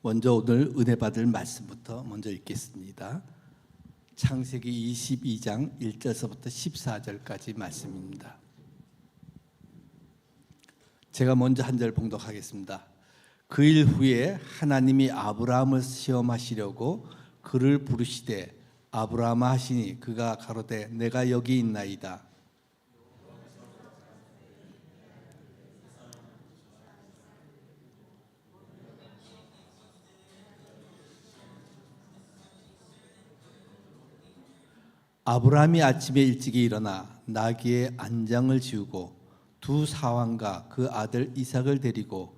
먼저 오늘 은혜 받을 말씀부터 먼저 읽겠습니다. 창세기 22장 1절서부터 14절까지 말씀입니다. 제가 먼저 한 절 봉독하겠습니다. 그 일 후에 하나님이 아브라함을 시험하시려고 그를 부르시되 아브라함아 하시니 그가 가로되 내가 여기 있나이다. 아브라함이 아침에 일찍이 일어나 나귀의 안장을 지우고 두 사환과 그 아들 이삭을 데리고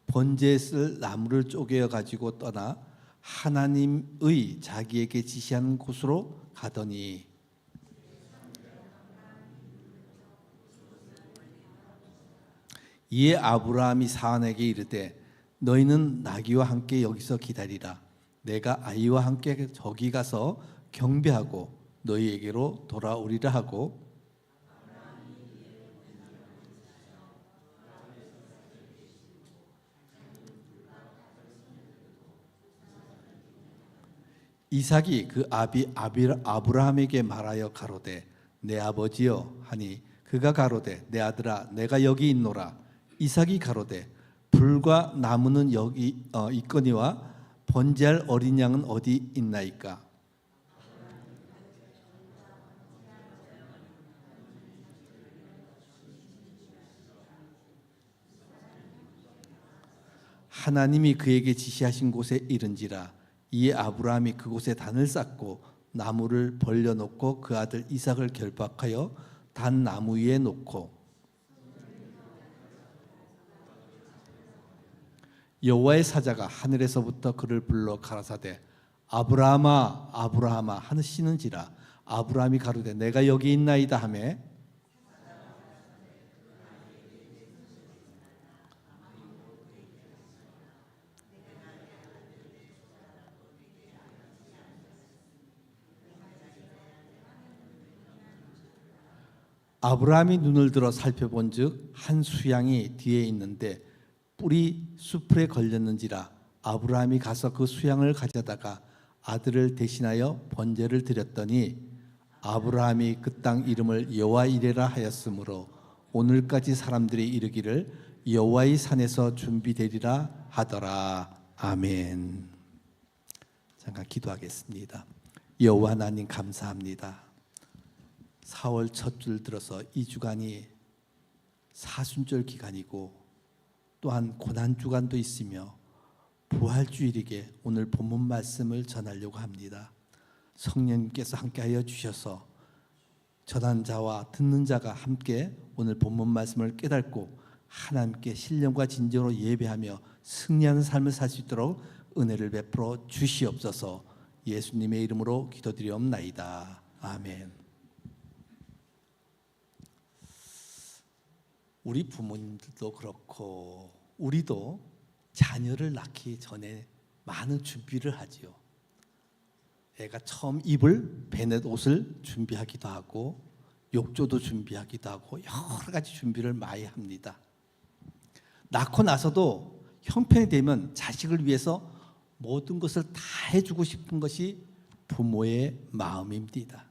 번제에 쓸 나무를 쪼개어 가지고 떠나 하나님의 자기에게 지시한 곳으로 가더니 이에 아브라함이 사환에게 이르되 너희는 나귀와 함께 여기서 기다리라. 내가 아이와 함께 저기 가서 경배하고 너희에게로 돌아오리라 하고 이삭이 그 아비 아브라함에게 말하여 가로되 내 아버지여 하니 그가 가로되 내 아들아 내가 여기 있노라. 이삭이 가로되 불과 나무는 여기 있거니와 번제할 어린 양은 어디 있나이까. 하나님이 그에게 지시하신 곳에 이른지라. 이에 아브라함이 그곳에 단을 쌓고 나무를 벌려놓고 그 아들 이삭을 결박하여 단 나무 위에 놓고 여호와의 사자가 하늘에서부터 그를 불러 가라사대 아브라함아 아브라함아 하시는지라. 아브라함이 가로되 내가 여기 있나이다 하매 아브라함이 눈을 들어 살펴본즉 한 수양이 뒤에 있는데 뿔이 수풀에 걸렸는지라. 아브라함이 가서 그 수양을 가져다가 아들을 대신하여 번제를 드렸더니 아브라함이 그 땅 이름을 여호와 이레라 하였으므로 오늘까지 사람들이 이르기를 여호와의 산에서 준비되리라 하더라. 아멘. 잠깐 기도하겠습니다. 여호와 하나님 감사합니다. 4월 첫 줄 들어서 이 주간이 사순절 기간이고 또한 고난 주간도 있으며 부활주일이기에 오늘 본문 말씀을 전하려고 합니다. 성령님께서 함께하여 주셔서 전하는 자와 듣는 자가 함께 오늘 본문 말씀을 깨닫고 하나님께 신령과 진정으로 예배하며 승리하는 삶을 살 수 있도록 은혜를 베풀어 주시옵소서. 예수님의 이름으로 기도드리옵나이다. 아멘. 우리 부모님들도 그렇고 우리도 자녀를 낳기 전에 많은 준비를 하지요. 애가 처음 입을 베넷 옷을 준비하기도 하고 욕조도 준비하기도 하고 여러 가지 준비를 많이 합니다. 낳고 나서도 형편이 되면 자식을 위해서 모든 것을 다 해주고 싶은 것이 부모의 마음입니다.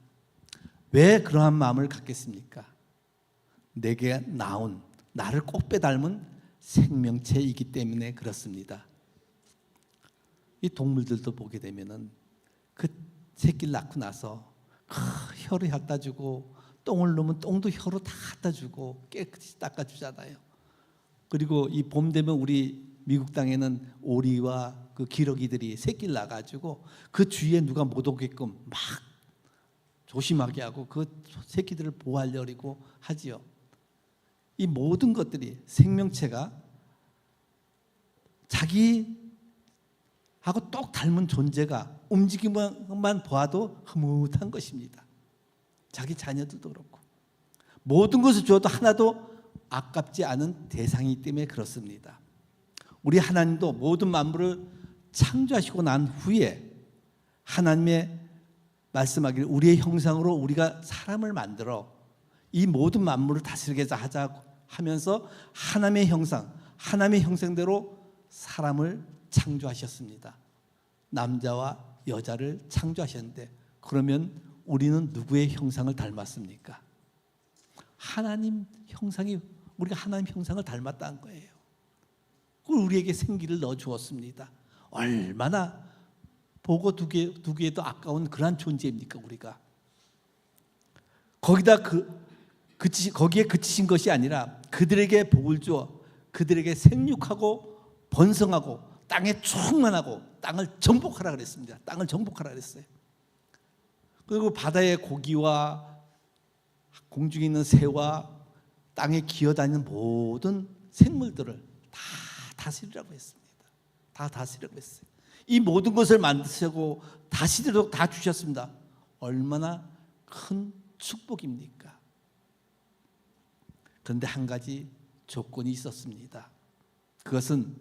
왜 그러한 마음을 갖겠습니까? 내게 낳은 나를 꼭 빼닮은 생명체이기 때문에 그렇습니다. 이 동물들도 보게 되면은 그 새끼를 낳고 나서 혀를 갖다 주고 똥을 놓으면 똥도 혀로 다 갖다 주고 깨끗이 닦아주잖아요. 그리고 이 봄 되면 우리 미국 땅에는 오리와 그 기러기들이 새끼를 낳아가지고 그 주위에 누가 못 오게끔 막 조심하게 하고 그 새끼들을 보호하려고 하지요. 이 모든 것들이 생명체가 자기하고 똑 닮은 존재가 움직임만 보아도 흐뭇한 것입니다. 자기 자녀들도 그렇고 모든 것을 주어도 하나도 아깝지 않은 대상이기 때문에 그렇습니다. 우리 하나님도 모든 만물을 창조하시고 난 후에 하나님의 말씀하기를 우리의 형상으로 우리가 사람을 만들어 이 모든 만물을 다스리게 하자고 하면서 하나님의 형상, 하나님의 형상대로 사람을 창조하셨습니다. 남자와 여자를 창조하셨는데 그러면 우리는 누구의 형상을 닮았습니까? 하나님 형상이, 우리가 하나님 형상을 닮았다는 거예요. 우리에게 생기를 넣어 주었습니다. 얼마나 보고 두기에도 아까운 그러한 존재입니까 우리가. 거기에 그치신 것이 아니라 그들에게 복을 주어 그들에게 생육하고 번성하고 땅에 충만하고 땅을 정복하라 그랬습니다. 땅을 정복하라 그랬어요. 그리고 바다의 고기와 공중에 있는 새와 땅에 기어다니는 모든 생물들을 다 다스리라고 했습니다. 다 다스리라고 했어요. 이 모든 것을 만드시고 다스리도록 다 주셨습니다. 얼마나 큰 축복입니까? 그런데 한 가지 조건이 있었습니다. 그것은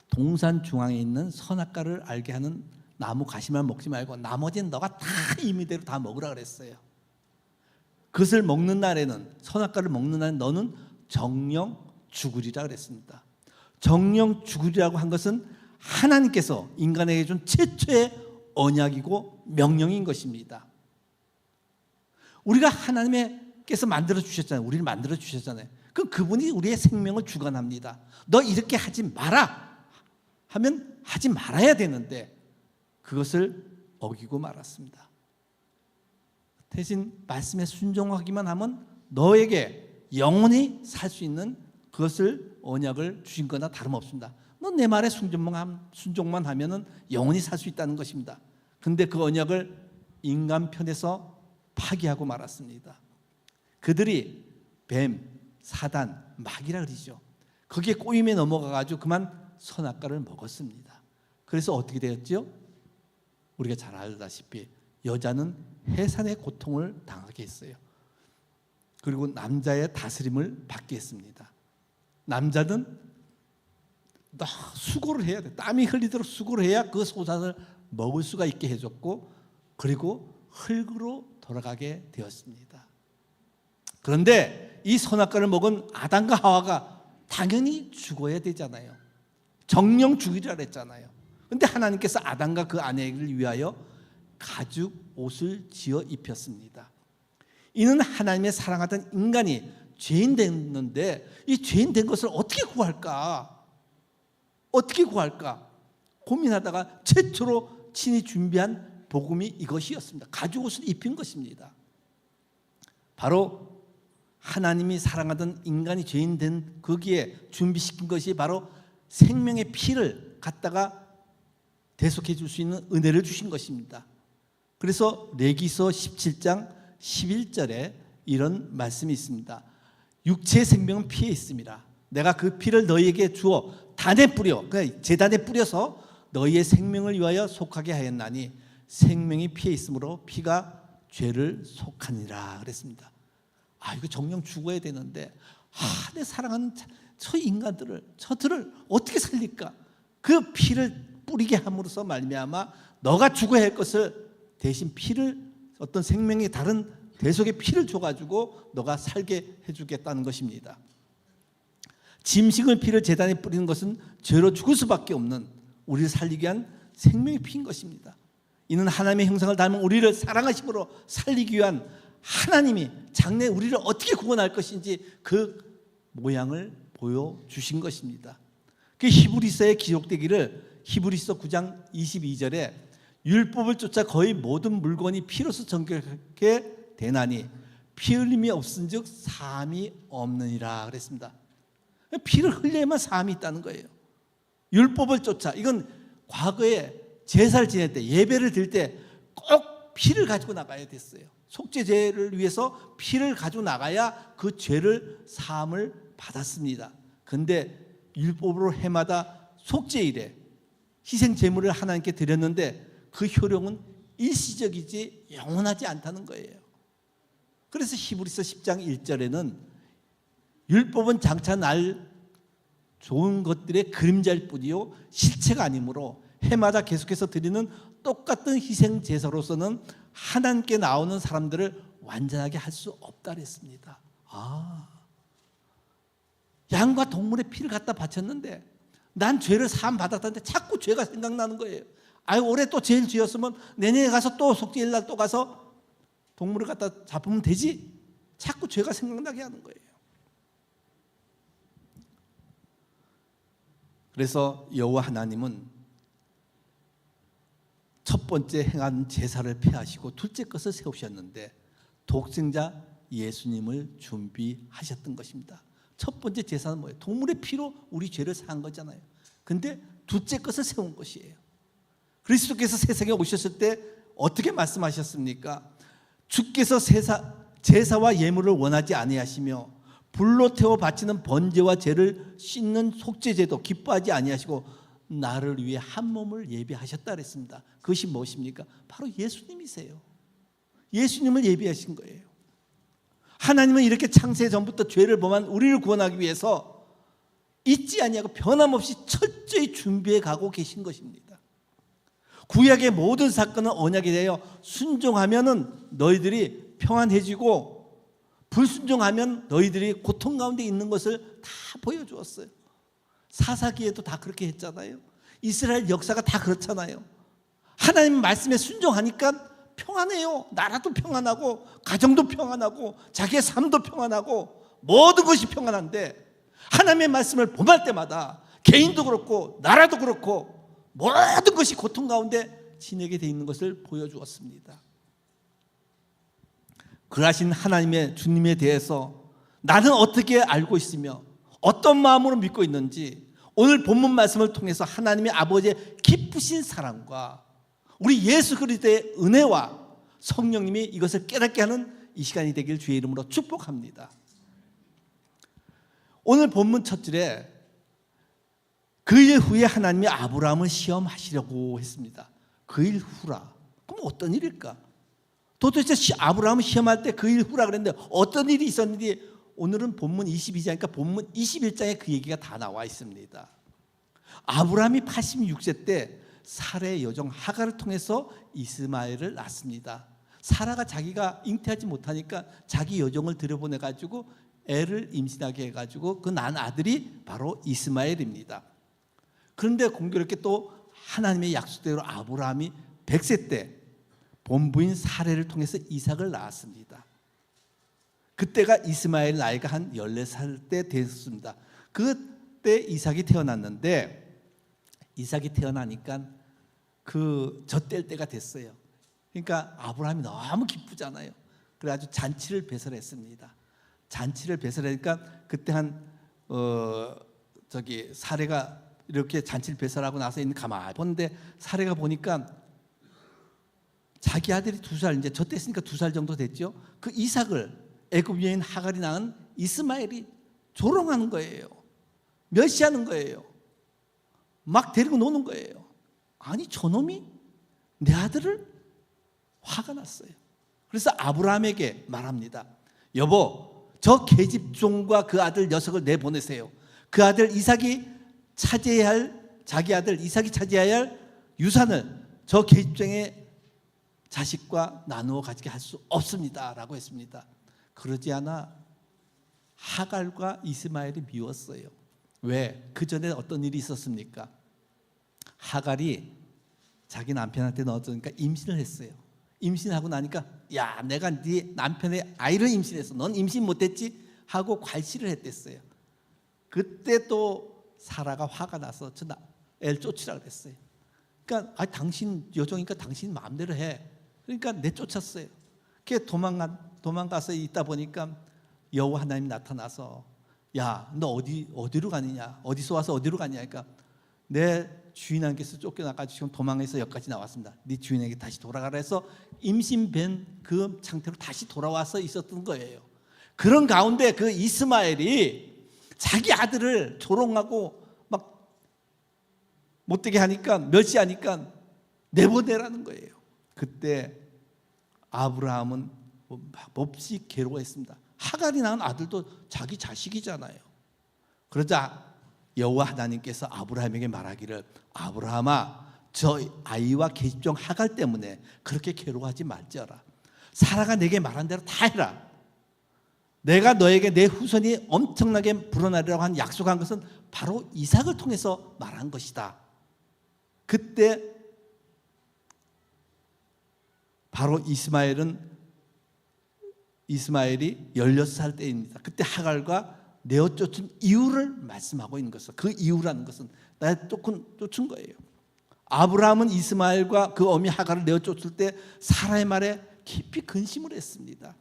동산 중앙에 있는 선악과를 알게 하는 나무 가시만 먹지 말고 나머지는 너가 다 임의대로 다 먹으라 그랬어요. 그것을 먹는 날에는, 선악과를 먹는 날에는 너는 정령 죽으리라 그랬습니다. 정령 죽으리라고 한 것은 하나님께서 인간에게 준 최초의 언약이고 명령인 것입니다. 우리가 하나님께서 만들어 주셨잖아요. 우리를 만들어 주셨잖아요. 그분이 우리의 생명을 주관합니다. 너 이렇게 하지 마라 하면 하지 말아야 되는데 그것을 어기고 말았습니다. 대신 말씀에 순종하기만 하면 너에게 영원히 살 수 있는 그것을 언약을 주신 거나 다름없습니다. 너 내 말에 순종만 하면은 영원히 살 수 있다는 것입니다. 근데 그 언약을 인간 편에서 파기하고 말았습니다. 그들이 뱀, 사단, 마귀라 그러죠. 거기에 꼬임에 넘어가가지고 그만 선악과를 먹었습니다. 그래서 어떻게 되었죠? 우리가 잘 알다시피 여자는 해산의 고통을 당하게 했어요. 그리고 남자의 다스림을 받게 했습니다. 남자는 수고를 해야 돼. 땀이 흘리도록 수고를 해야 그 소산을 먹을 수가 있게 해줬고 그리고 흙으로 돌아가게 되었습니다. 그런데 이 선악과를 먹은 아담과 하와가 당연히 죽어야 되잖아요. 정령 죽이라 그랬잖아요. 그런데 하나님께서 아담과 그 아내를 위하여 가죽 옷을 지어 입혔습니다. 이는 하나님의 사랑하던 인간이 죄인 됐는데 이 죄인 된 것을 어떻게 구할까? 어떻게 구할까? 고민하다가 최초로 친히 준비한 복음이 이것이었습니다. 가죽 옷을 입힌 것입니다. 바로 하나님이 사랑하던 인간이 죄인 된 거기에 준비시킨 것이 바로 생명의 피를 갖다가 대속해 줄 수 있는 은혜를 주신 것입니다. 그래서 레위기서 17장 11절에 이런 말씀이 있습니다. 육체의 생명은 피에 있습니다. 내가 그 피를 너희에게 주어 단에 뿌려, 그러니까 제단에 뿌려서 너희의 생명을 위하여 속하게 하였나니 생명이 피에 있으므로 피가 죄를 속하니라 그랬습니다. 이거 정령 죽어야 되는데 내 사랑하는 저 인간들을, 저들을 어떻게 살릴까? 그 피를 뿌리게 함으로써 말미암아 너가 죽어야 할 것을 대신 피를, 어떤 생명의 다른 대속의 피를 줘가지고 너가 살게 해주겠다는 것입니다. 짐승의 피를 제단에 뿌리는 것은 죄로 죽을 수밖에 없는 우리를 살리기 위한 생명의 피인 것입니다. 이는 하나님의 형상을 닮은 우리를 사랑하심으로 살리기 위한 하나님이 장래 우리를 어떻게 구원할 것인지 그 모양을 보여주신 것입니다. 그 히브리서에 기록되기를 히브리서 9장 22절에 율법을 쫓아 거의 모든 물건이 피로서 정결하게 되나니 피 흘림이 없은즉 사함이 없느니라 그랬습니다. 피를 흘려야만 사함이 있다는 거예요. 율법을 쫓아, 이건 과거에 제사를 지낼 때, 예배를 드릴 때 꼭 피를 가지고 나가야 됐어요. 속죄제를 위해서 피를 가지고 나가야 그 죄를 사함을 받았습니다. 그런데 율법으로 해마다 속죄일에 희생 제물을 하나님께 드렸는데 그 효력은 일시적이지 영원하지 않다는 거예요. 그래서 히브리서 10장 1절에는 율법은 장차 날 좋은 것들의 그림자일 뿐이요 실체가 아니므로 해마다 계속해서 드리는 똑같은 희생 제사로서는 하나님께 나오는 사람들을 완전하게 할 수 없다 그랬습니다. 양과 동물의 피를 갖다 바쳤는데 난 죄를 사함 받았다는데 자꾸 죄가 생각나는 거예요. 아유, 올해 또 죄를 지었으면 내년에 가서 또 속죄일 날 또 가서 동물을 갖다 잡으면 되지. 자꾸 죄가 생각나게 하는 거예요. 그래서 여호와 하나님은 첫 번째 행한 제사를 폐하시고 둘째 것을 세우셨는데 독생자 예수님을 준비하셨던 것입니다. 첫 번째 제사는 뭐예요? 동물의 피로 우리 죄를 사한 거잖아요. 근데 둘째 것을 세운 것이에요. 그리스도께서 세상에 오셨을 때 어떻게 말씀하셨습니까? 주께서 제사와 예물을 원하지 아니하시며 불로 태워 바치는 번제와 제를 씻는 속죄제도 기뻐하지 아니하시고 나를 위해 한 몸을 예비하셨다 그랬습니다. 그것이 무엇입니까? 바로 예수님이세요. 예수님을 예비하신 거예요. 하나님은 이렇게 창세 전부터 죄를 범한 우리를 구원하기 위해서 잊지 아니하고 변함없이 철저히 준비해 가고 계신 것입니다. 구약의 모든 사건은 언약에 대하여 순종하면은 너희들이 평안해지고 불순종하면 너희들이 고통 가운데 있는 것을 다 보여주었어요. 사사기에도 다 그렇게 했잖아요. 이스라엘 역사가 다 그렇잖아요. 하나님 말씀에 순종하니까 평안해요. 나라도 평안하고 가정도 평안하고 자기의 삶도 평안하고 모든 것이 평안한데 하나님의 말씀을 범할 때마다 개인도 그렇고 나라도 그렇고 모든 것이 고통 가운데 지내게 돼 있는 것을 보여주었습니다. 그러하신 하나님의 주님에 대해서 나는 어떻게 알고 있으며 어떤 마음으로 믿고 있는지 오늘 본문 말씀을 통해서 하나님의 아버지의 기쁘신 사랑과 우리 예수 그리스도의 은혜와 성령님이 이것을 깨닫게 하는 이 시간이 되길 주의 이름으로 축복합니다. 오늘 본문 첫 절에 그 일 후에 하나님이 아브라함을 시험하시려고 했습니다. 그 일 후라. 그럼 어떤 일일까? 도대체 아브라함을 시험할 때 그 일 후라 그랬는데 어떤 일이 있었는지 오늘은 본문 22장이니까 본문 21장에 그 얘기가 다 나와 있습니다. 아브라함이 86세 때 사라의 여종 하갈을 통해서 이스마엘을 낳습니다. 사라가 자기가 잉태하지 못하니까 자기 여종을 들여보내가지고 애를 임신하게 해가지고 그 난 아들이 바로 이스마엘입니다. 그런데 공교롭게 또 하나님의 약속대로 아브라함이 100세 때 본부인 사레를 통해서 이삭을 낳았습니다. 그때가 이스마엘 나이가 한 14살 때 됐습니다. 그때 이삭이 태어났는데 이삭이 태어나니까 그 젖될 때가 됐어요. 그러니까 아브라함이 너무 기쁘잖아요. 그래가지고 잔치를 배설했습니다. 잔치를 배설하니까 그때 사레가 이렇게 잔치를 배설하고 나서 있는 가만히 보는데 사레가 보니까 자기 아들이 2살 이제 젖됐으니까 2살 정도 됐죠. 그 이삭을 애굽 여인 하갈이 낳은 이스마엘이 조롱하는 거예요. 멸시하는 거예요. 막 데리고 노는 거예요. 아니 저놈이 내 아들을 화가 났어요. 그래서 아브라함에게 말합니다. 여보, 저 계집종과 그 아들 녀석을 내보내세요. 그 아들 이삭이 차지해야 할 자기 아들 이삭이 차지해야 할 유산을 저 계집종의 자식과 나누어 가지게 할 수 없습니다 라고 했습니다. 그러지 않아 하갈과 이스마엘이 미웠어요. 왜? 그 전에 어떤 일이 있었습니까? 하갈이 자기 남편한테 넣어주니까 임신을 했어요. 임신하고 나니까 야 내가 네 남편의 아이를 임신했어. 넌 임신 못했지? 하고 괄시를 했댔어요. 그때 또 사라가 화가 나서 저 애를 쫓으라 그랬어요. 그러니까 당신 여종이니까 당신 마음대로 해. 그러니까 내쫓았어요. 그게 도망가서 있다 보니까 여호와 하나님이 나타나서 야 너 어디로 가느냐? 어디서 와서 어디로 가냐? 그러니까 내 주인에게서 쫓겨나가지고 지금 도망해서 여기까지 나왔습니다. 네 주인에게 다시 돌아가라 해서 임신된 그 상태로 다시 돌아와서 있었던 거예요. 그런 가운데 그 이스마엘이 자기 아들을 조롱하고 막 못되게 하니까 멸시하니까 내보내라는 거예요. 그때 아브라함은 몹시 괴로워했습니다. 하갈이 낳은 아들도 자기 자식이잖아요. 그러자 여호와 하나님께서 아브라함에게 말하기를 아브라함아 저 아이와 계집종 하갈 때문에 그렇게 괴로워하지 말지어라. 사라가 내게 말한 대로 다 해라. 내가 너에게 내 후손이 엄청나게 불어나리라고 한 약속한 것은 바로 이삭을 통해서 말한 것이다. 그때 바로 이스마엘이 16살 때입니다. 그때 하갈과 내어 쫓은 이유를 말씀하고 있는 것은, 그 이유라는 것은 나를 쫓은 거예요. 아브라함은 이스마엘과 그 어미 하갈을 내어 쫓을 때 사라의 말에 깊이 근심을 했습니다.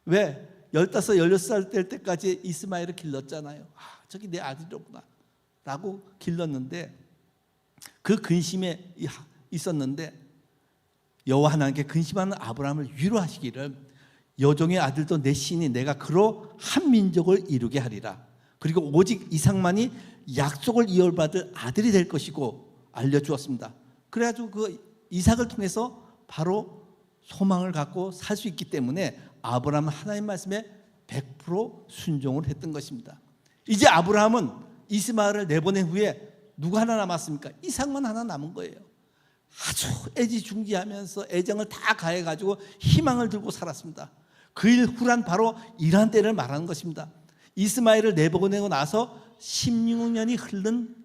왜? 15, 16살 될 때까지 이스마엘을 길렀잖아요. 저기 내 아들이로구나 라고 길렀는데, 그 근심에 있었는데 여호와 하나님께 근심하는 아브라함을 위로하시기를 여종의 아들도 내 신이 내가 그로 한 민족을 이루게 하리라. 그리고 오직 이삭만이 약속을 이어받을 아들이 될 것이고 알려주었습니다. 그래가지고 그 이삭을 통해서 바로 소망을 갖고 살 수 있기 때문에 아브라함은 하나님 말씀에 100% 순종을 했던 것입니다. 이제 아브라함은 이스마엘을 내보낸 후에 누가 하나 남았습니까? 이삭만 하나 남은 거예요. 아주 애지중지하면서 애정을 다 가해가지고 희망을 들고 살았습니다. 그 일 후란 바로 이러한 때를 말하는 것입니다. 이스마엘을 내보내고 나서 16년이 흐른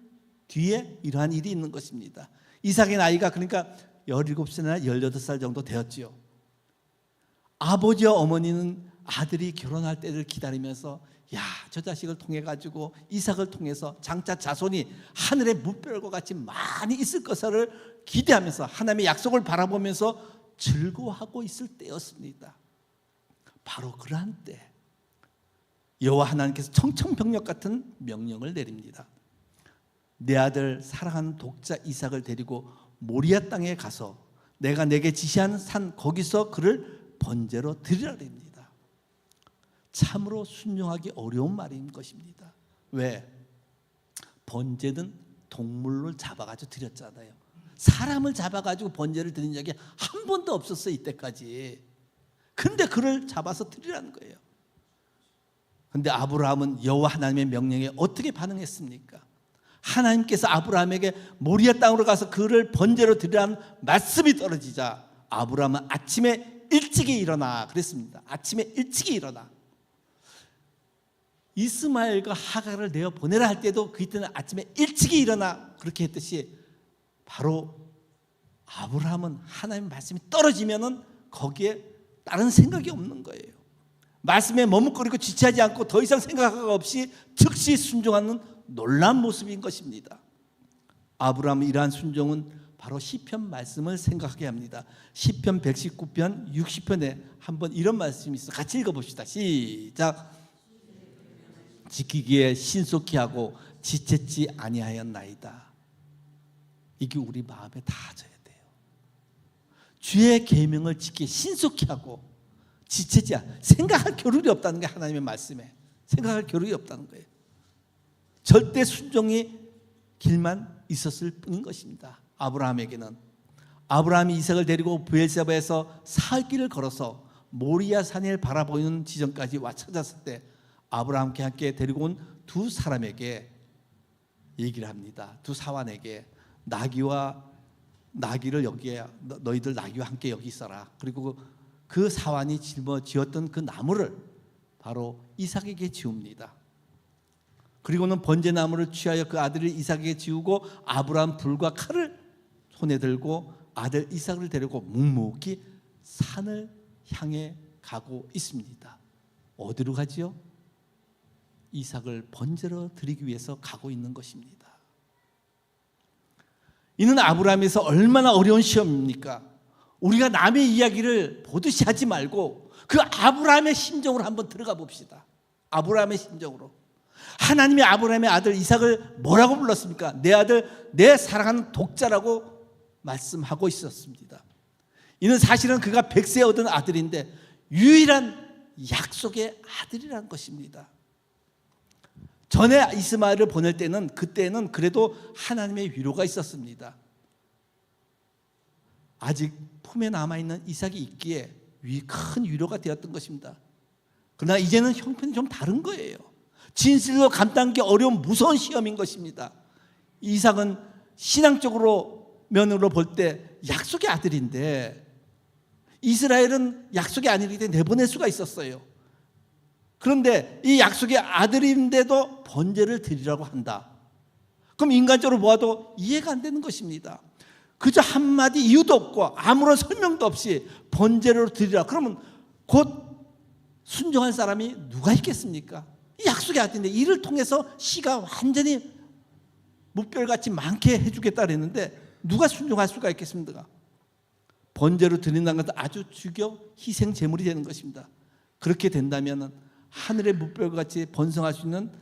뒤에 이러한 일이 있는 것입니다. 이삭의 나이가 그러니까 17살이나 18살 정도 되었지요. 아버지와 어머니는 아들이 결혼할 때를 기다리면서 저 자식을 통해 가지고 이삭을 통해서 장차 자손이 하늘의 물결과 같이 많이 있을 것을 기대하면서 하나님의 약속을 바라보면서 즐거워하고 있을 때였습니다. 바로 그러한 때 여호와 하나님께서 청천벽력 같은 명령을 내립니다. 내 아들 사랑하는 독자 이삭을 데리고 모리아 땅에 가서 내가 내게 지시한 산 거기서 그를 번제로 드리라 됩니다. 참으로 순종하기 어려운 말인 것입니다. 왜? 번제는 동물을 잡아가지고 드렸잖아요. 사람을 잡아가지고 번제를 드린 적이 한 번도 없었어요, 이때까지. 근데 그를 잡아서 드리라는 거예요. 근데 아브라함은 여호와 하나님의 명령에 어떻게 반응했습니까? 하나님께서 아브라함에게 모리아 땅으로 가서 그를 번제로 드리라는 말씀이 떨어지자 아브라함은 아침에 일찍이 일어나 그랬습니다. 아침에 일찍이 일어나. 이스마엘과 하갈을 내어 보내라 할 때도 그때는 아침에 일찍이 일어나 그렇게 했듯이 바로 아브라함은 하나님의 말씀이 떨어지면은 거기에 다른 생각이 없는 거예요. 말씀에 머뭇거리고 지체하지 않고 더 이상 생각 없이 즉시 순종하는 놀라운 모습인 것입니다. 아브라함의 이러한 순종은 바로 시편 말씀을 생각하게 합니다. 시편 119편 60편에 한번 이런 말씀이 있어. 같이 읽어봅시다. 시작. 지키기에 신속히 하고 지체치 아니하였나이다. 이게 우리 마음에 닿아져야 돼요. 주의 계명을 지키기에 신속히 하고 지체지 않아. 생각할 겨를이 없다는 게 하나님의 말씀에 생각할 겨를이 없다는 거예요. 절대 순종의 길만 있었을 뿐인 것입니다. 아브라함에게는 아브라함이 이삭을 데리고 브엘세바에서 사흘길을 걸어서 모리아 산을 바라보이는 지점까지 와 찾았을 때 아브라함과 함께 데리고 온 두 사람에게 얘기를 합니다. 두 사환에게 나귀를 여기에 너희들 나귀와 함께 여기 있어라. 그리고 그 사환이 짊어지었던 그 나무를 바로 이삭에게 지웁니다. 그리고는 번제나무를 취하여 그 아들을 이삭에게 지우고 아브라함 불과 칼을 손에 들고 아들 이삭을 데리고 묵묵히 산을 향해 가고 있습니다. 어디로 가지요? 이삭을 번제로 드리기 위해서 가고 있는 것입니다. 이는 아브라함에서 얼마나 어려운 시험입니까? 우리가 남의 이야기를 보듯이 하지 말고 그 아브라함의 심정으로 한번 들어가 봅시다. 아브라함의 심정으로. 하나님이 아브라함의 아들 이삭을 뭐라고 불렀습니까? 내 아들, 내 사랑하는 독자라고 말씀하고 있었습니다. 이는 사실은 그가 100세 얻은 아들인데 유일한 약속의 아들이라는 것입니다. 전에 이스마엘을 보낼 때는 그때는 그래도 하나님의 위로가 있었습니다. 아직 품에 남아있는 이삭이 있기에 큰 위로가 되었던 것입니다. 그러나 이제는 형편이 좀 다른 거예요. 진실로 감당하기 어려운 무서운 시험인 것입니다. 이삭은 신앙적으로 면으로 볼 때 약속의 아들인데 이스라엘은 약속의 아들이기 때문에 내보낼 수가 있었어요. 그런데 이 약속의 아들인데도 번제를 드리라고 한다. 그럼 인간적으로 보아도 이해가 안 되는 것입니다. 그저 한마디 이유도 없고 아무런 설명도 없이 번제를 드리라. 그러면 곧 순종할 사람이 누가 있겠습니까? 이 약속의 아들인데 이를 통해서 씨가 완전히 무별같이 많게 해주겠다 그랬는데 누가 순종할 수가 있겠습니까? 번제로 드린다는 것은 아주 주교 희생 제물이 되는 것입니다. 그렇게 된다면 하늘의 무별같이 번성할 수 있는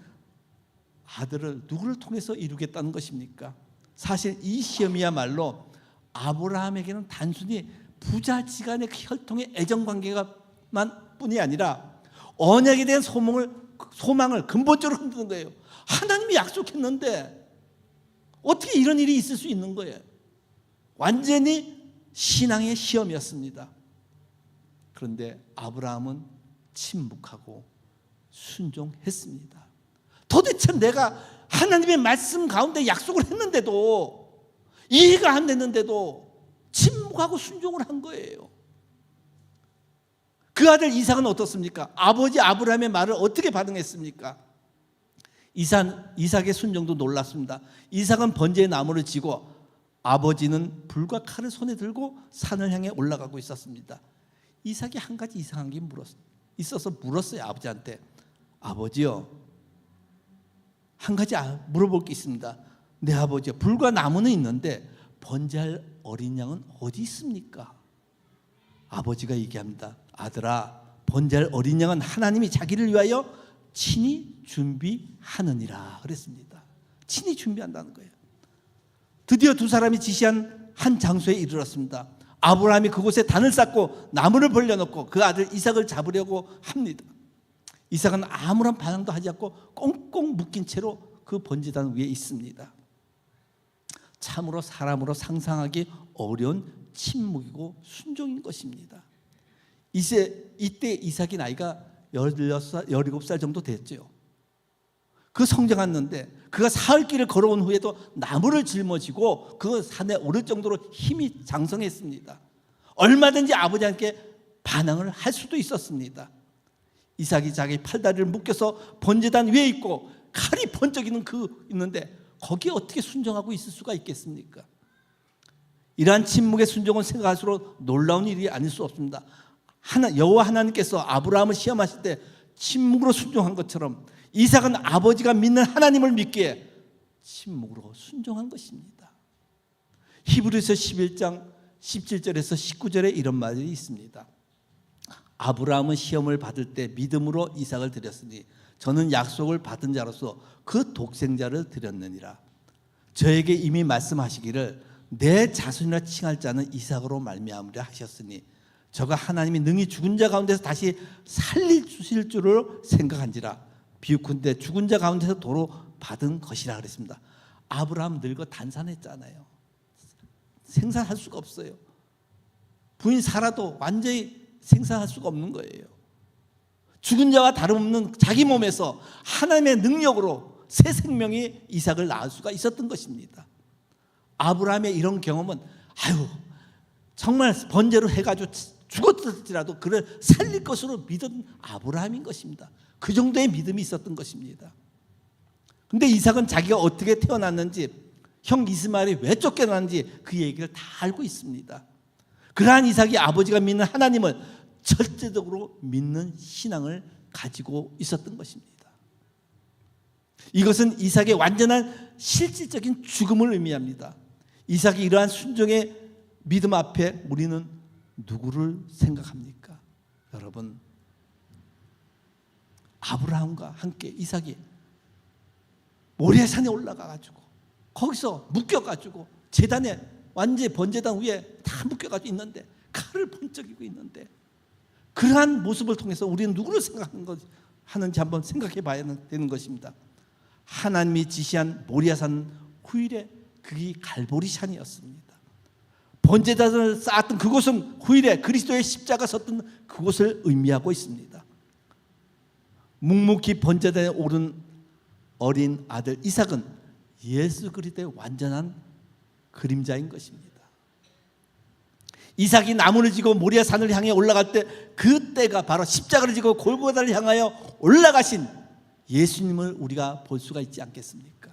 아들을 누구를 통해서 이루겠다는 것입니까? 사실 이 시험이야말로 아브라함에게는 단순히 부자지간의 혈통의 애정관계가만 뿐이 아니라 언약에 대한 소망을 근본적으로 흔드는 거예요. 하나님이 약속했는데 어떻게 이런 일이 있을 수 있는 거예요? 완전히 신앙의 시험이었습니다. 그런데 아브라함은 침묵하고 순종했습니다. 도대체 내가 하나님의 말씀 가운데 약속을 했는데도 이해가 안 됐는데도 침묵하고 순종을 한 거예요. 그 아들 이삭은 어떻습니까? 아버지 아브라함의 말을 어떻게 반응했습니까? 이삭의 순종도 놀랐습니다. 이삭은 번제의 나무를 지고 아버지는 불과 칼을 손에 들고 산을 향해 올라가고 있었습니다. 이삭이 한 가지 이상한 게 있어서 물었어요. 아버지한테. 아버지요, 한 가지 물어볼 게 있습니다. 네 아버지요, 불과 나무는 있는데 번제할 어린 양은 어디 있습니까? 아버지가 얘기합니다. 아들아, 번제할 어린 양은 하나님이 자기를 위하여 친히 준비하느니라 그랬습니다. 친히 준비한다는 거예요. 드디어 두 사람이 지시한 한 장소에 이르렀습니다. 아브라함이 그곳에 단을 쌓고 나무를 벌려놓고 그 아들 이삭을 잡으려고 합니다. 이삭은 아무런 반응도 하지 않고 꽁꽁 묶인 채로 그 번제단 위에 있습니다. 참으로 사람으로 상상하기 어려운 침묵이고 순종인 것입니다. 이때 이삭의 나이가 17살 정도 됐죠. 그 성장했는데 그가 사흘길을 걸어온 후에도 나무를 짊어지고 그 산에 오를 정도로 힘이 장성했습니다. 얼마든지 아버지께 반항을 할 수도 있었습니다. 이삭이 자기 팔다리를 묶여서 번제단 위에 있고 칼이 번쩍 있는데 거기에 어떻게 순종하고 있을 수가 있겠습니까? 이러한 침묵의 순종은 생각할수록 놀라운 일이 아닐 수 없습니다. 여호와 하나님께서 아브라함을 시험하실 때 침묵으로 순종한 것처럼 이삭은 아버지가 믿는 하나님을 믿기에 침묵으로 순종한 것입니다. 히브리서 11장 17절에서 19절에 이런 말이 있습니다. 아브라함은 시험을 받을 때 믿음으로 이삭을 드렸으니 저는 약속을 받은 자로서 그 독생자를 드렸느니라. 저에게 이미 말씀하시기를 내 자손이라 칭할 자는 이삭으로 말미암으리라 하셨으니 저가 하나님이 능히 죽은 자 가운데서 다시 살리실 줄을 생각한지라. 비유컨대 죽은 자 가운데서 도로 받은 것이라 그랬습니다. 아브라함 늙어 단산했잖아요. 생산할 수가 없어요. 부인 사라도 완전히 생산할 수가 없는 거예요. 죽은 자와 다름없는 자기 몸에서 하나님의 능력으로 새 생명이 이삭을 낳을 수가 있었던 것입니다. 아브라함의 이런 경험은 정말 번제로 해가지고 죽었을지라도 그를 살릴 것으로 믿은 아브라함인 것입니다. 그 정도의 믿음이 있었던 것입니다. 그런데 이삭은 자기가 어떻게 태어났는지, 형 이스마엘이 왜 쫓겨났는지 그 얘기를 다 알고 있습니다. 그러한 이삭이 아버지가 믿는 하나님을 절대적으로 믿는 신앙을 가지고 있었던 것입니다. 이것은 이삭의 완전한 실질적인 죽음을 의미합니다. 이삭이 이러한 순종의 믿음 앞에 우리는 누구를 생각합니까? 여러분, 아브라함과 함께 이삭이 모리아산에 올라가가지고 거기서 묶여가지고 제단에 완전히 번제단 위에 다 묶여가지고 있는데 칼을 번쩍이고 있는데 그러한 모습을 통해서 우리는 누구를 생각하는지 한번 생각해 봐야 되는 것입니다. 하나님이 지시한 모리아산 후일에 그게 갈보리산이었습니다. 번제단을 쌓았던 그곳은 후일에 그리스도의 십자가 섰던 그곳을 의미하고 있습니다. 묵묵히 번제단에 오른 어린 아들 이삭은 예수 그리스도의 완전한 그림자인 것입니다. 이삭이 나무를 지고 모리아 산을 향해 올라갈 때 그때가 바로 십자가를 지고 골고다를 향하여 올라가신 예수님을 우리가 볼 수가 있지 않겠습니까?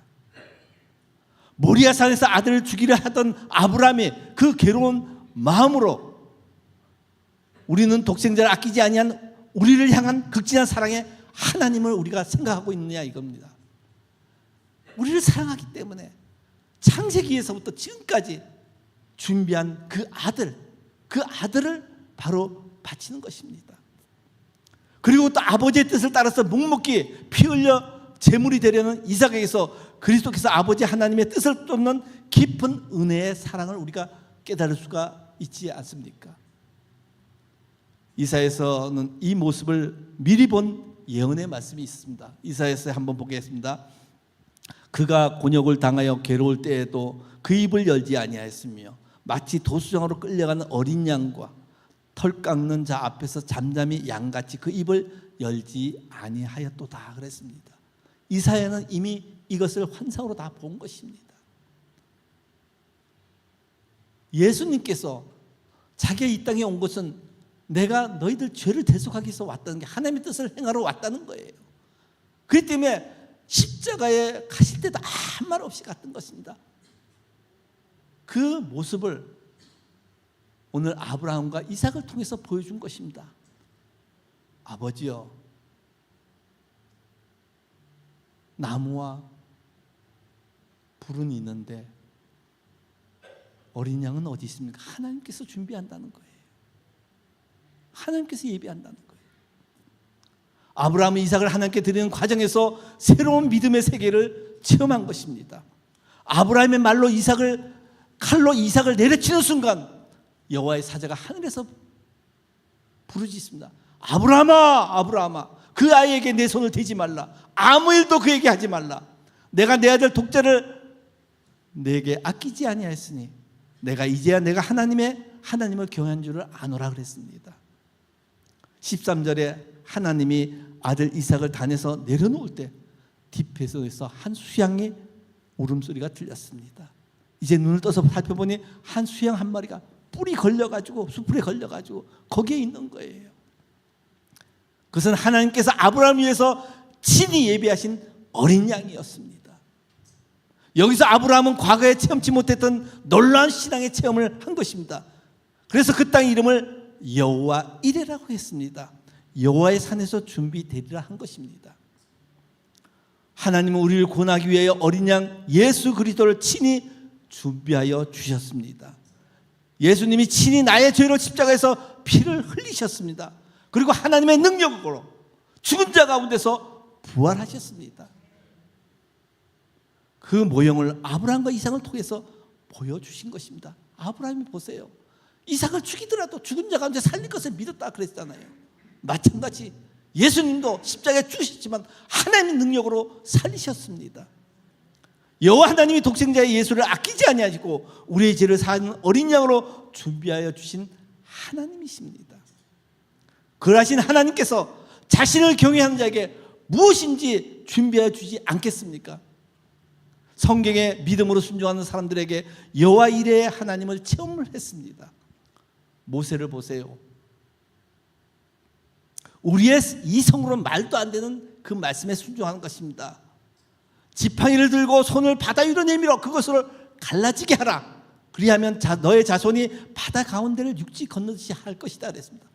모리아 산에서 아들을 주기를 하던 아브라함의 그 괴로운 마음으로 우리는 독생자를 아끼지 아니한 우리를 향한 극진한 사랑의 하나님을 우리가 생각하고 있느냐 이겁니다. 우리를 사랑하기 때문에 창세기에서부터 지금까지 준비한 그 아들을 바로 바치는 것입니다. 그리고 또 아버지의 뜻을 따라서 묵묵히 피 흘려 제물이 되려는 이삭에게서 그리스도께서 아버지 하나님의 뜻을 쫓는 깊은 은혜의 사랑을 우리가 깨달을 수가 있지 않습니까? 이사야서는 이 모습을 미리 본 예언의 말씀이 있습니다. 이사야서 한번 보겠습니다. 그가 곤욕을 당하여 괴로울 때에도 그 입을 열지 아니하였으며 마치 도수장으로 끌려가는 어린 양과 털 깎는 자 앞에서 잠잠히 양같이 그 입을 열지 아니하였도다 그랬습니다. 이사야는 이미 이것을 환상으로 다 본 것입니다. 예수님께서 자기가 이 땅에 온 것은 내가 너희들 죄를 대속하기 위해서 왔다는 게 하나님의 뜻을 행하러 왔다는 거예요. 그렇기 때문에 십자가에 가실 때도 아무 말 없이 갔던 것입니다. 그 모습을 오늘 아브라함과 이삭을 통해서 보여준 것입니다. 아버지여, 나무와 불은 있는데 어린 양은 어디 있습니까? 하나님께서 준비한다는 거예요. 하나님께서 예비한다는 거예요. 아브라함은 이삭을 하나님께 드리는 과정에서 새로운 믿음의 세계를 체험한 것입니다. 아브라함의 말로 칼로 이삭을 내려치는 순간 여호와의 사자가 하늘에서 부르짖습니다. 아브라함아, 아브라함아, 그 아이에게 내 손을 대지 말라. 아무 일도 그에게 하지 말라. 내가 내 아들 독자를 내게 아끼지 아니하였으니 내가 이제야 내가 하나님을 경외한 줄을 아노라 그랬습니다. 13절에 하나님이 아들 이삭을 단에서 내려놓을 때 뒷배에서 한 수양의 울음소리가 들렸습니다. 이제 눈을 떠서 살펴보니 한 수양 한 마리가 뿔이 걸려가지고 수풀에 걸려가지고 거기에 있는 거예요. 그것은 하나님께서 아브라함을 위해서 친히 예비하신 어린 양이었습니다. 여기서 아브라함은 과거에 체험치 못했던 놀라운 신앙의 체험을 한 것입니다. 그래서 그 땅 이름을 여호와 이레라고 했습니다. 여호와의 산에서 준비되리라 한 것입니다. 하나님은 우리를 구원하기 위하여 어린 양 예수 그리스도를 친히 준비하여 주셨습니다. 예수님이 친히 나의 죄로 십자가에서 피를 흘리셨습니다. 그리고 하나님의 능력으로 죽은 자 가운데서 부활하셨습니다. 그 모형을 아브라함과 이삭을 통해서 보여주신 것입니다. 아브라함이 보세요. 이삭을 죽이더라도 죽은 자 가운데 살릴 것을 믿었다 그랬잖아요. 마찬가지 예수님도 십자가에 죽으셨지만 하나님의 능력으로 살리셨습니다. 여호와 하나님이 독생자의 예수를 아끼지 아니하시고 우리의 죄를 사하는 어린 양으로 준비하여 주신 하나님이십니다. 그러하신 하나님께서 자신을 경외하는 자에게 무엇인지 준비하여 주지 않겠습니까? 성경에 믿음으로 순종하는 사람들에게 여호와 이레의 하나님을 체험을 했습니다. 모세를 보세요. 우리의 이성으로는 말도 안 되는 그 말씀에 순종하는 것입니다. 지팡이를 들고 손을 바다 위로 내밀어 그것을 갈라지게 하라. 그리하면 너의 자손이 바다 가운데를 육지 건너듯이 할 것이다 그랬습니다.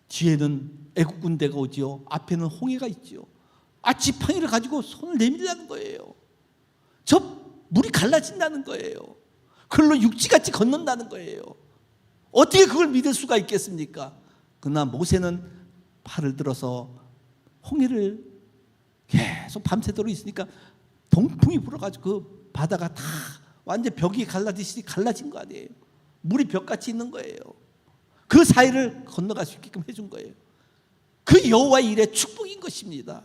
뒤에는 애국 군대가 오지요. 앞에는 홍해가 있지요. 지팡이를 가지고 손을 내밀라는 거예요. 저 물이 갈라진다는 거예요. 그걸로 육지같이 건넌다는 거예요. 어떻게 그걸 믿을 수가 있겠습니까? 그러나 모세는 팔을 들어서 홍해를 계속 밤새도록 있으니까 동풍이 불어가지고 그 바다가 다 완전 벽이 갈라지듯이 갈라진 거 아니에요. 물이 벽같이 있는 거예요. 그 사이를 건너갈 수 있게끔 해준 거예요. 그 여호와의 일의 축복인 것입니다.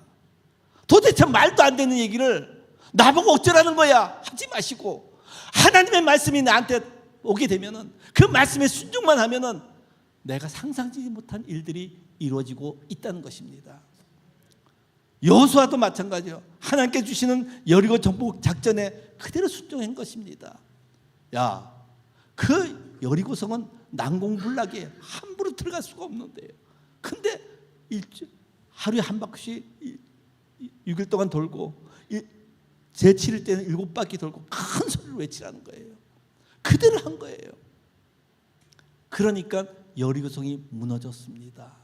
도대체 말도 안 되는 얘기를 나보고 어쩌라는 거야 하지 마시고 하나님의 말씀이 나한테 오게 되면은 그 말씀에 순종만 하면은 내가 상상하지 못한 일들이 이루어지고 있다는 것입니다. 여호수아도 마찬가지요. 하나님께 주시는 여리고 정복 작전에 그대로 순종한 것입니다. 야, 그 여리고성은 난공불락에 함부로 들어갈 수가 없는데요. 근데 하루에 한 바퀴씩 6일 동안 돌고 제7일 때는 7바퀴 돌고 큰 소리로 외치라는 거예요. 그대로 한 거예요. 그러니까 여리고성이 무너졌습니다.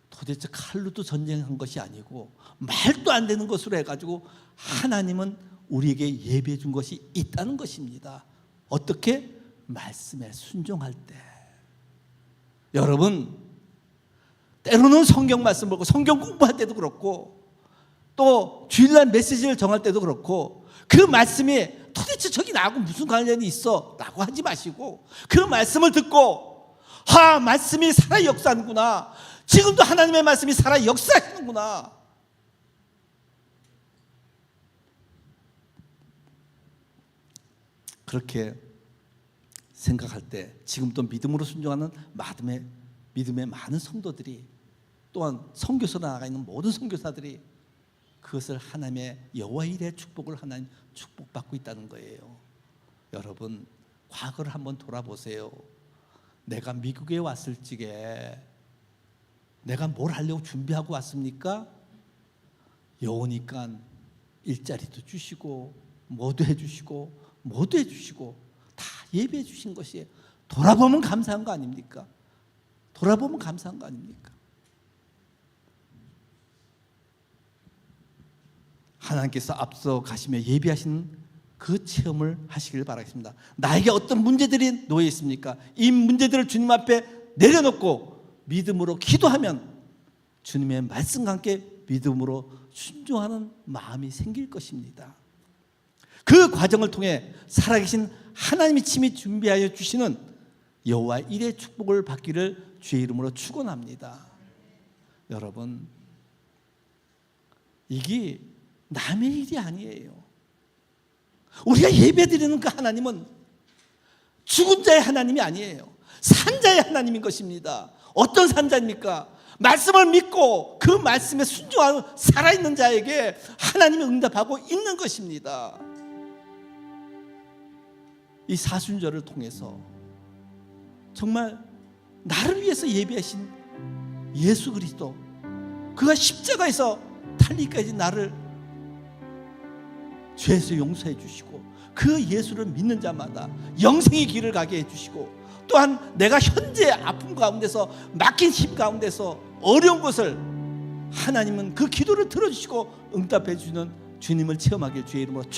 도대체 칼로도 전쟁한 것이 아니고 말도 안 되는 것으로 해가지고 하나님은 우리에게 예배해 준 것이 있다는 것입니다. 어떻게? 말씀에 순종할 때. 여러분, 때로는 성경 말씀 보고 성경 공부할 때도 그렇고 또 주일날 메시지를 정할 때도 그렇고 그 말씀이 도대체 저기 나하고 무슨 관련이 있어? 라고 하지 마시고 그 말씀을 듣고 말씀이 살아 역사하는구나. 지금도 하나님의 말씀이 살아 역사하시는구나. 그렇게 생각할 때 지금도 믿음으로 순종하는 믿음의 많은 성도들이 또한 선교사로 나가 있는 모든 선교사들이 그것을 하나님의 여호와 일의 축복을 하나님 축복받고 있다는 거예요. 여러분, 과거를 한번 돌아보세요. 내가 미국에 왔을 적에 내가 뭘 하려고 준비하고 왔습니까? 여오니까 일자리도 주시고 뭐도 해주시고 다 예배해 주신 것이에요. 돌아보면 감사한 거 아닙니까? 돌아보면 감사한 거 아닙니까? 하나님께서 앞서 가시며 예비하신 그 체험을 하시길 바라겠습니다. 나에게 어떤 문제들이 놓여 있습니까? 이 문제들을 주님 앞에 내려놓고 믿음으로 기도하면 주님의 말씀과 함께 믿음으로 순종하는 마음이 생길 것입니다. 그 과정을 통해 살아계신 하나님이 친히 준비하여 주시는 여호와 일의 축복을 받기를 주의 이름으로 축원합니다. 여러분, 이게 남의 일이 아니에요. 우리가 예배드리는 그 하나님은 죽은 자의 하나님이 아니에요. 산 자의 하나님인 것입니다. 어떤 산 자입니까? 말씀을 믿고 그 말씀에 순종하는 살아있는 자에게 하나님이 응답하고 있는 것입니다. 이 사순절을 통해서 정말 나를 위해서 예배하신 예수 그리스도, 그가 십자가에서 달리기까지 나를 죄에서 용서해 주시고 그 예수를 믿는 자마다 영생의 길을 가게 해주시고 또한 내가 현재 아픔 가운데서 막힌 힘 가운데서 어려운 것을 하나님은 그 기도를 들어주시고 응답해 주는 주님을 체험하길 주의 이름으로 축복합니다.